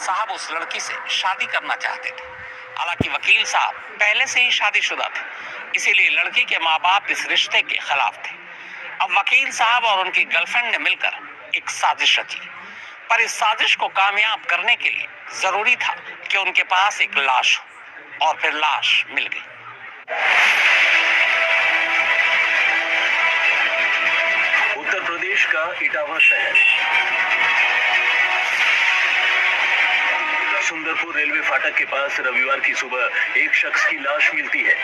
साहब उस लड़की से शादी करना चाहते थे। हालांकि वकील साहब पहले से ही शादीशुदा थे, इसीलिए लड़की के माँ बाप इस रिश्ते के खिलाफ थे। अब वकील साहब और उनकी गर्लफ्रेंड ने मिलकर एक साजिश रची, पर इस साजिश को कामयाब करने के लिए जरूरी था कि उनके पास एक लाश हो, और फिर लाश मिल गई। उत्तर प्रदेश का इटावा शहर, सुंदरपुर रेलवे फाटक के पास रविवार की सुबह एक शख्स की लाश मिलती है।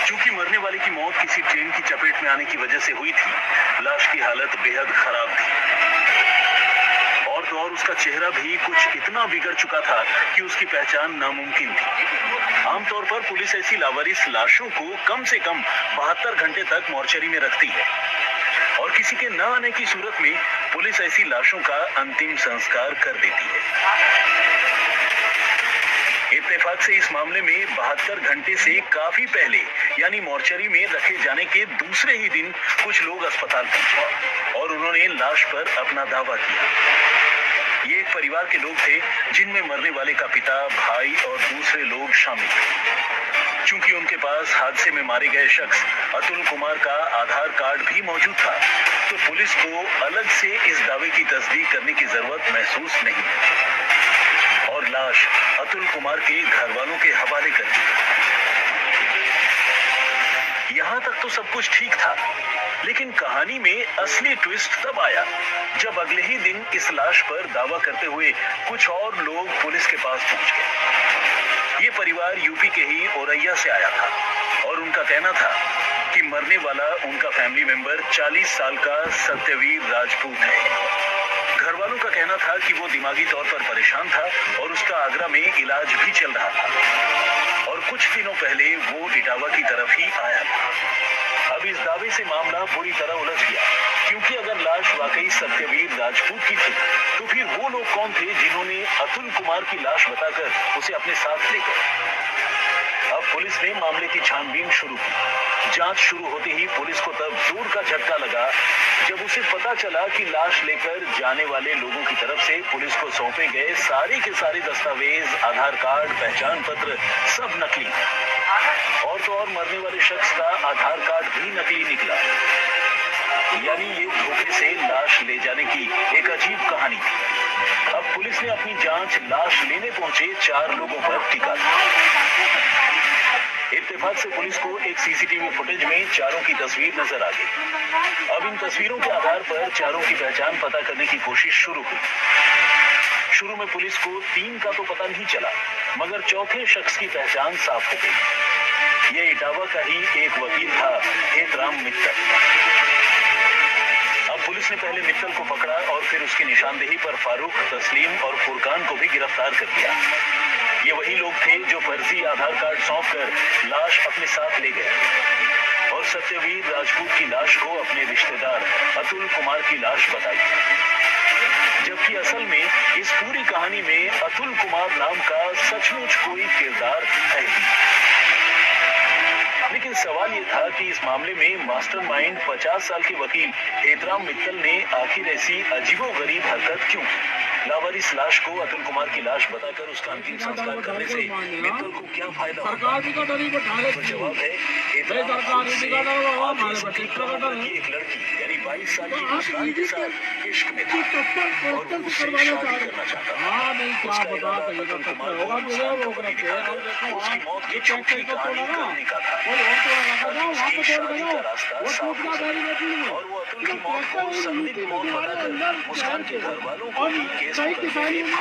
चूंकि मरने वाले की मौत किसी ट्रेन की चपेट में आने की वजह से हुई थी, लाश की हालत बेहद खराब थी। और तो और उसका चेहरा भी कुछ इतना बिगड़ चुका था कि उसकी पहचान नामुमकिन थी। आमतौर पर पुलिस ऐसी लावारिस लाशों को कम से कम 72 घंटे तक मोर्चरी में रखती है, और किसी के न आने की सूरत में पुलिस ऐसी लाशों का अंतिम संस्कार कर देती है। इत्तेफाक से इस मामले में 72 घंटे से काफी पहले यानी मोर्चरी में रखे जाने के दूसरे ही दिन कुछ लोग अस्पताल पहुंचे और उन्होंने लाश पर अपना दावा किया। ये एक परिवार के लोग थे जिनमें मरने वाले का पिता, भाई और दूसरे लोग शामिल थे। चूंकि उनके पास हादसे में मारे गए शख्स अतुल कुमार का आधार कार्ड भी मौजूद था, तो पुलिस को अलग से इस दावे की तस्दीक करने की जरूरत महसूस नहीं और लाश अतुल कुमार के घर वालों के हवाले कर दी। यहाँ तक तो सब कुछ ठीक था, लेकिन कहानी में असली ट्विस्ट तब आया जब अगले ही दिन इस लाश पर दावा करते हुए कुछ और लोग पुलिस के पास पहुंच गए। ये परिवार यूपी के ही औरैया से आया था और उनका कहना था कि मरने वाला उनका फैमिली मेंबर 40 साल का सत्यवीर राजपूत है। घर वालों का कहना था कि वो दिमागी तौर पर परेशान था और उसका आगरा में इलाज भी चल रहा था, और कुछ दिनों पहले वो इटावा की तरफ ही आया था। अब इस दावे से मामला पूरी तरह उलझ गया, क्योंकि अगर लाश वाकई सत्यवीर राजपूत की थी, तो फिर वो लोग कौन थे जिन्होंने अतुल कुमार की लाश बताकर उसे अपने साथ ले गए। अब पुलिस ने मामले की छानबीन शुरू की। जांच शुरू होते ही पुलिस को तब जोर का झटका लगा जब उसे पता चला कि लाश लेकर जाने वाले लोगों की तरफ से पुलिस को सौंपे गए सारे के सारे दस्तावेज, आधार कार्ड, पहचान पत्र सब नकली, और तो और मरने वाले शख्स का आधार कार्ड भी नकली निकला। यानी ये धोखे से लाश ले जाने की एक अजीब कहानी थी। अब पुलिस ने अपनी जांच लाश लेने पहुंचे 4 लोगों पर टिका दी। इत्तेफाक से पुलिस को एक सीसीटीवी फुटेज में चारों की तस्वीर नजर आ गई। अब इन तस्वीरों के आधार पर चारों की पहचान पता करने की कोशिश शुरू हुई। शुरू में पुलिस को 3 का तो पता नहीं चला, मगर चौथे शख्स की पहचान साफ हो गई। ये इटावा का ही एक वकील था, हेतराम मित्तल। अब पुलिस ने पहले मित्तल को पकड़ा और फिर उसकी निशानदेही पर फारूक, तस्लीम और फुरकान को भी गिरफ्तार कर लिया। ये वही लोग थे जो फर्जी आधार कार्ड सौंपकर लाश अपने साथ ले गए और सत्यवीर राजपूत की लाश को अपने रिश्तेदार अतुल कुमार की लाश बताई, जबकि असल में इस पूरी कहानी में अतुल कुमार नाम का सचमुच कोई किरदार है ही। लेकिन सवाल ये था कि इस मामले में मास्टरमाइंड 50 साल के वकील हेतराम मित्तल ने आखिर ऐसी अजीबोगरीब हरकत क्यों की। लावारिस लाश को अतुल कुमार की लाश बताकर उसका अंतिम संस्कार करने से मित्तल को क्या फायदा होगा? तो जवाब है हेतराम से एक लड़की यानी 22 साल की मुस्कान के साथ इश्क में था और वो उससे शादी करना चाहता था। उसका इरादा अतुल कुमार को इंसान का बलि दिखाकर उसकी मौत की झूठी कहानी करने का था, ताकि उसकी शादी का रास्ता साफ हो सके और वो अतुल की मौत को संदिग्ध मौत बताकर मुस्कान के घर वालों को भी केस पकड़ने में